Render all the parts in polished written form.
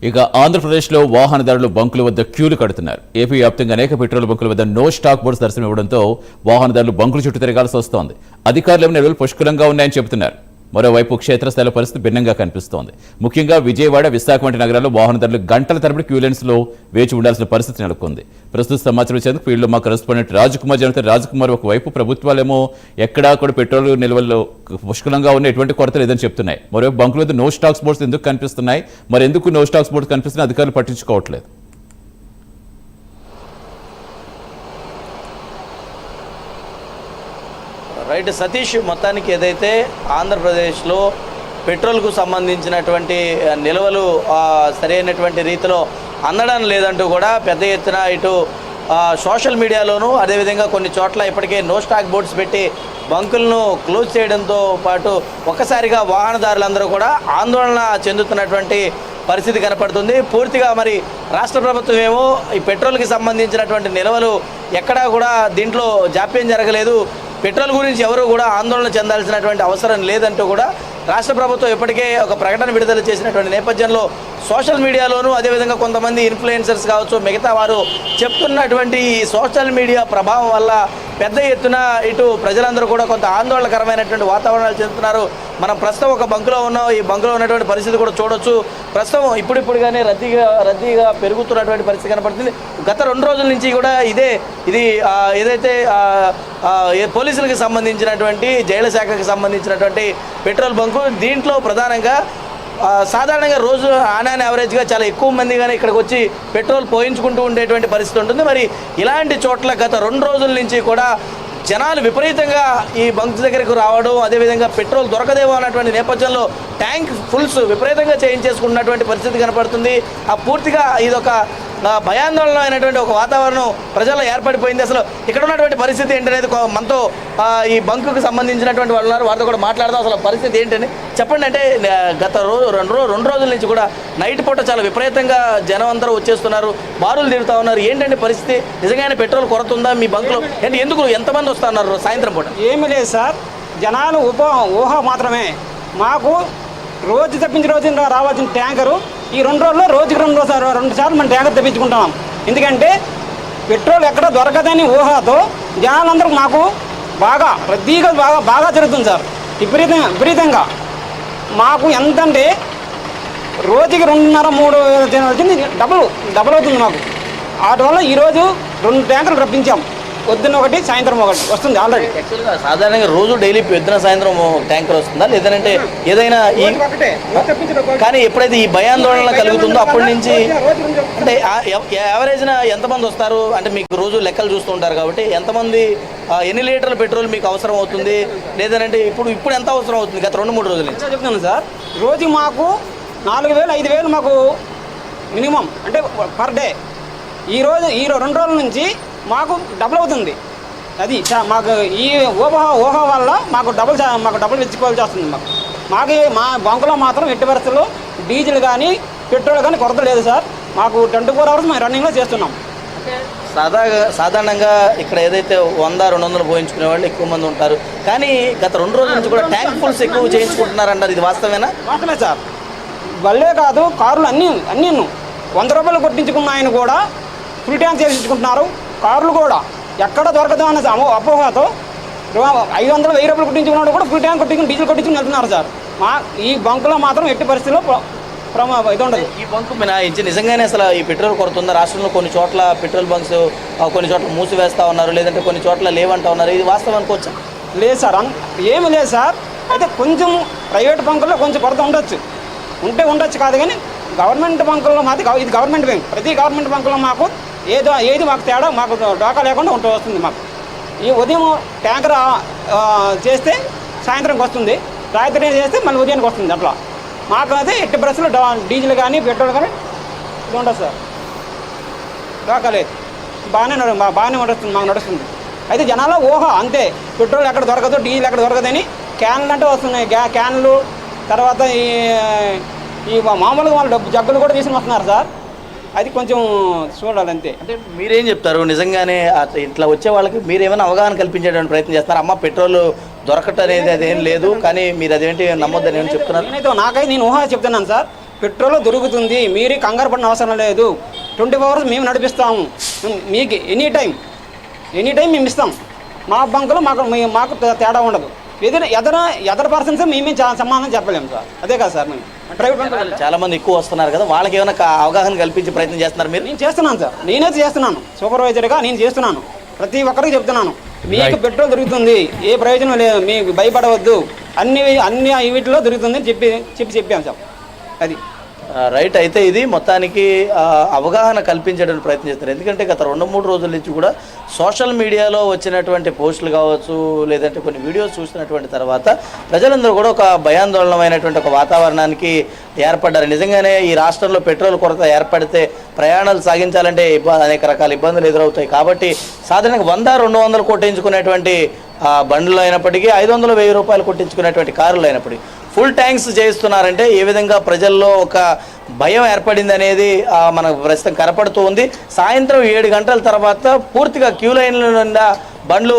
ఇక ఆంధ్రప్రదేశ్లో వాహనదారులు బంకుల వద్ద క్యూలు కడుతున్నారు. ఏపీ వ్యాప్తంగా అనేక పెట్రోల్ బంకుల వద్ద నో స్టాక్ బోర్డ్స్ దర్శనం ఇవ్వడంతో వాహనదారులు బంకుల చుట్టూ తిరగాల్సి వస్తోంది. అధికారులు నిల్వలు పుష్కలంగా ఉన్నాయని చెబుతున్నారు. మరోవైపు క్షేత్రస్థాయిలో పరిస్థితి భిన్నంగా కనిపిస్తోంది. ముఖ్యంగా విజయవాడ, విశాఖ వంటి నగరాల్లో వాహనదారులు గంటల తరబడి క్యూ లైన్స్లో వేచి ఉండాల్సిన పరిస్థితి నెలకొంది. ప్రస్తుత సమాచారం ఇచ్చేందుకు ఫీల్డ్లో మా కరెస్పాండెంట్ రాజ్కుమార్ ఒకవైపు ప్రభుత్వాలేమో ఎక్కడా కూడా పెట్రోల్ నిల్వల్లో పుష్కలంగా ఉన్న ఎటువంటి కొరత లేదని చెప్తున్నాయి. మరోవైపు బంకుల వద్ద నో స్టాక్స్ బోర్డ్స్ ఎందుకు కనిపిస్తున్నాయి, మరి ఎందుకు నో స్టాక్స్ బోర్డ్స్ కనిపిస్తున్నాయి అధికారులు పట్టించుకోవట్లేదు. రైట్ సతీష్, మొత్తానికి ఏదైతే ఆంధ్రప్రదేశ్లో పెట్రోల్కు సంబంధించినటువంటి నిల్వలు సరైనటువంటి రీతిలో అందడం లేదంటూ కూడా పెద్ద ఎత్తున ఇటు సోషల్ మీడియాలోనూ అదేవిధంగా కొన్ని చోట్ల ఇప్పటికే నో స్టాక్ బోర్డ్స్ పెట్టి బంకులను క్లోజ్ చేయడంతో పాటు ఒక్కసారిగా వాహనదారులందరూ కూడా ఆందోళన చెందుతున్నటువంటి పరిస్థితి కనపడుతుంది. పూర్తిగా మరి రాష్ట్ర ప్రభుత్వం ఏమో ఈ పెట్రోల్కి సంబంధించినటువంటి నిల్వలు ఎక్కడా కూడా దీంట్లో జాప్యం జరగలేదు, పెట్రోల్ గురించి ఎవరు కూడా ఆందోళన చెందాల్సినటువంటి అవసరం లేదంటూ కూడా రాష్ట్ర ప్రభుత్వం ఇప్పటికే ఒక ప్రకటన విడుదల చేసినటువంటి నేపథ్యంలో సోషల్ మీడియాలోనూ అదేవిధంగా కొంతమంది ఇన్ఫ్లుయెన్సర్స్ కావచ్చు, మిగతా వారు చెప్తున్నటువంటి ఈ సోషల్ మీడియా ప్రభావం వల్ల పెద్ద ఎత్తున ఇటు ప్రజలందరూ కూడా కొంత ఆందోళనకరమైనటువంటి వాతావరణాలు చెందుతున్నారు. మనం ప్రస్తుతం ఒక బంకులో ఉన్నాం. ఈ బంకులో ఉన్నటువంటి పరిస్థితి కూడా చూడొచ్చు. ప్రస్తుతం ఇప్పుడిప్పుడుగానే రద్దీగా పెరుగుతున్నటువంటి పరిస్థితి కనపడుతుంది. గత 2 రోజుల నుంచి కూడా ఇది ఏదైతే పోలీసులకు సంబంధించినటువంటి జైళ్ల శాఖకి సంబంధించినటువంటి పెట్రోల్ బంకు, దీంట్లో ప్రధానంగా సాధారణంగా రోజు ఆన్ యావరేజ్గా చాలా ఎక్కువ మంది కానీ ఇక్కడికి వచ్చి పెట్రోల్ పోయించుకుంటూ ఉండేటువంటి పరిస్థితి ఉంటుంది. మరి ఇలాంటి చోట్ల గత 2 రోజుల నుంచి కూడా జనాలు విపరీతంగా ఈ బంక్స్ దగ్గరకు రావడం, అదేవిధంగా పెట్రోల్ దొరకదేమో అన్నటువంటి నేపథ్యంలో ట్యాంక్ ఫుల్స్ విపరీతంగా చేయించేసుకున్నటువంటి పరిస్థితి కనపడుతుంది. పూర్తిగా ఇదొక భయాందోళన అయినటువంటి ఒక వాతావరణం ప్రజల్లో ఏర్పడిపోయింది. అసలు ఇక్కడ ఉన్నటువంటి పరిస్థితి ఏంటనేది మనతో ఈ బంకుకు సంబంధించినటువంటి వాళ్ళు ఉన్నారు, వారితో కూడా మాట్లాడదాం. అసలు పరిస్థితి ఏంటని చెప్పండి. అంటే గత 2 రోజుల నుంచి కూడా నైట్ పూట చాలా విపరీతంగా జనం అందరూ వచ్చేస్తున్నారు, బారులు తిరుగుతూ ఉన్నారు. ఏంటంటే పరిస్థితి, నిజంగానే పెట్రోల్ కొరత ఉందా మీ బంకులో? అంటే ఎందుకు ఎంతమంది వస్తున్నారు సాయంత్రం పూట? ఏమీ లేదు సార్, జనాలు ఊహ మాత్రమే. మాకు రోజు తప్పించి రోజు రావాల్సిన ట్యాంకరు ఈ 2 రోజుల్లో రోజుకి 2 సార్లు మనం ట్యాంకర్ తెప్పించుకుంటాం. ఎందుకంటే పెట్రోల్ ఎక్కడ దొరకదని ఊహతో జనాలందరూ మాకు బాగా రద్దీగా బాగా జరుగుతుంది సార్. విపరీతంగా మాకు ఎంతంటే రోజుకి 2.5-3 వచ్చింది, డబుల్ అవుతుంది మాకు. వాటి వల్ల ఈరోజు 2 ట్యాంకర్లు రప్పించాం. పొద్దున్న ఒకటి, సాయంత్రం ఒకటి వస్తుంది ఆల్రెడీ. యాక్చువల్గా సాధారణంగా రోజు డైలీ పొద్దున సాయంత్రం ట్యాంకర్ వస్తుందా, లేదంటే ఏదైనా కానీ ఎప్పుడైతే ఈ భయాందోళన కలుగుతుందో అప్పటి నుంచి అంటే యావరేజ్న ఎంతమంది వస్తారు? అంటే మీకు రోజు లెక్కలు చూస్తూ ఉంటారు కాబట్టి ఎంతమంది, ఎన్ని లీటర్ల పెట్రోల్ మీకు అవసరం అవుతుంది, లేదంటే ఇప్పుడు ఎంత అవసరం అవుతుంది గత 2-3 రోజుల నుంచి? చెప్తున్నాను సార్, రోజు మాకు 4,000-5,000 మాకు మినిమం అంటే పర్ డే. ఈ 2 రోజుల నుంచి మాకు డబుల్ అవుతుంది. అది మాకు ఈ ఊహ వల్ల మాకు డబుల్ వెచ్చుకోవాల్సి వస్తుంది. మా బంకులో మాత్రం ఎట్టి పరిస్థితుల్లో డీజిల్ కానీ పెట్రోల్ కానీ కొరత లేదు సార్. మాకు 24 hours మేము రన్నింగ్లో చేస్తున్నాం. సాధారణంగా ఇక్కడ ఏదైతే 100-200 పోయించుకునే వాళ్ళు ఎక్కువ మంది ఉంటారు, కానీ గత 2 రోజుల నుంచి కూడా ట్యాంక్ ఫుల్స్ ఎక్కువ చేయించుకుంటున్నారంటారు. ఇది వాస్తవేనా? వాస్తవమే సార్. వల్లే కాదు, కార్లు అన్నీ 100 రూపాయలు కొట్టించుకున్న ఆయన కూడా ఫుల్ ట్యాంక్ చేయించుకుంటున్నారు. కార్లు కూడా ఎక్కడ దొరకదు అన్న అపోహతో 500-1000 రూపాయలు కొట్టించుకున్నాడు కూడా ఫుల్ ట్యాంక్ కొట్టించుకుని డీజిల్ కొట్టించుకుని వెళ్తున్నారు సార్. ఈ బంకులో మాత్రం ఎట్టి పరిస్థితిలో ఇది ఉండదు. ఈ బంకు మినహాయించి నిజంగానే అసలు ఈ పెట్రోల్ కొరత ఉందా? రాష్ట్రంలో కొన్ని చోట్ల పెట్రోల్ బంక్స్ కొన్ని చోట్ల మూసివేస్తూ ఉన్నారు, లేదంటే కొన్ని చోట్ల లేవంటూ ఉన్నారు. ఇది వాస్తవం అనుకోవచ్చా? లేదు సార్, ఏమి లేదు సార్. అయితే కొంచెం ప్రైవేట్ బంకుల్లో కొంచెం కొరత ఉండొచ్చు కాదు, కానీ గవర్నమెంట్ బంకుల్లో మాది ఇది గవర్నమెంట్ బ్యాంక్. ప్రతి గవర్నమెంట్ బంకులో మాకు ఏది మాకు తేడా మాకు డోకా లేకుండా వస్తుంది. మాకు ఈ ఉదయం ట్యాంకర్ చేస్తే సాయంత్రంకి వస్తుంది, రాత్రి చేస్తే మళ్ళీ ఉదయానికి వస్తుంది. అట్లా మాకు అయితే ఎట్టి బ్రష్లు డీజిల్ కానీ పెట్రోల్ కానీ ఇది ఉండదు సార్, డోకా లేదు. బాగానే నడుస్తుంది. అయితే జనాల ఊహ అంతే, పెట్రోల్ ఎక్కడ దొరకదు, డీజిల్ ఎక్కడ దొరకదని క్యాన్లు అంటే వస్తున్నాయి. క్యాన్లు తర్వాత ఈ మామూలుగా వాళ్ళు జగ్గులు కూడా తీసుకుని వస్తున్నారు సార్. అది కొంచెం చూడాలంతే. అంటే మీరేం చెప్తారు? నిజంగానే ఇట్లా వచ్చే వాళ్ళకి మీరు ఏమైనా అవగాహన కల్పించేటువంటి ప్రయత్నం చేస్తారు? అమ్మ పెట్రోల్ దొరకటం అనేది అదేం లేదు, కానీ మీరు అదేంటి నమ్మొద్దని ఏమైనా చెప్తున్నారు? నాకైతే నేను ఊహ చెప్తున్నాను సార్. పెట్రోల్ దొరుకుతుంది, మీరు కంగారు పడిన అవసరం లేదు, 24 అవర్స్ మేము నడిపిస్తాము, మీకు ఎనీ టైం మేము ఇస్తాం, మా బంకులో మాకు తేడా ఉండదు. ఎదర్ పర్సన్స్ మేమే సమాధానం చెప్పలేము సార్. అదే కదా సార్, మేము ప్రైవేట్ బంకులు చాలా మంది ఎక్కువ వస్తున్నారు కదా, వాళ్ళకి ఏమైనా అవగాహన కల్పించే ప్రయత్నం చేస్తున్నారు మీరు? నేను చేస్తున్నాను సార్, నేనైతే చేస్తున్నాను, సూపర్వైజర్గా నేను చేస్తున్నాను, ప్రతి ఒక్కరికి చెప్తున్నాను, మీకు పెట్రోల్ దొరుకుతుంది, ఏ ప్రయోజనం లేదు, మీకు భయపడవద్దు, అన్ని వీటిలో దొరుకుతుంది అని చెప్పాను సార్. అది రైట్. అయితే ఇది మొత్తానికి అవగాహన కల్పించడానికి ప్రయత్నం చేస్తారు. ఎందుకంటే గత 2-3 రోజుల నుంచి కూడా సోషల్ మీడియాలో వచ్చినటువంటి పోస్టులు కావచ్చు, లేదంటే కొన్ని వీడియోస్ చూసినటువంటి తర్వాత ప్రజలందరూ కూడా ఒక భయాందోళనమైనటువంటి ఒక వాతావరణానికి ఏర్పడ్డారు. నిజంగానే ఈ రాష్ట్రంలో పెట్రోల్ కొరత ఏర్పడితే ప్రయాణాలు సాగించాలంటే అనేక రకాల ఇబ్బందులు ఎదురవుతాయి. కాబట్టి సాధారణంగా 100-200 కొట్టించుకునేటువంటి బండ్లు అయినప్పటికీ 500-1000 రూపాయలు కొట్టించుకునేటువంటి కారులు అయినప్పటికీ ఫుల్ ట్యాంక్స్ చేయిస్తున్నారంటే ఏ విధంగా ప్రజల్లో ఒక భయం ఏర్పడింది అనేది మనకు ప్రస్తుతం కనపడుతూ ఉంది. సాయంత్రం 7 గంటల తర్వాత పూర్తిగా క్యూ లైన్ల నిండా బండ్లు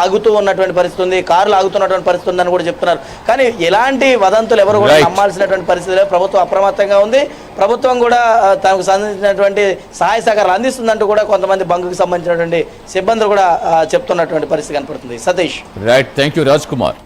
ఆగుతూ ఉన్నటువంటి పరిస్థితి ఉంది, కార్లు ఆగుతున్నటువంటి పరిస్థితి ఉందని కూడా చెప్తున్నారు. కానీ ఎలాంటి వదంతులు ఎవరు కూడా నమ్మాల్సినటువంటి పరిస్థితులే, ప్రభుత్వం అప్రమత్తంగా ఉంది. ప్రభుత్వం కూడా తనకు సంబంధించినటువంటి సహాయ సహకారాలు అందిస్తుందంటూ కూడా కొంతమంది బంకుకు సంబంధించినటువంటి సిబ్బందులు కూడా చెప్తున్నటువంటి పరిస్థితి కనపడుతుంది. Satish. Right, thank you Raj Kumar.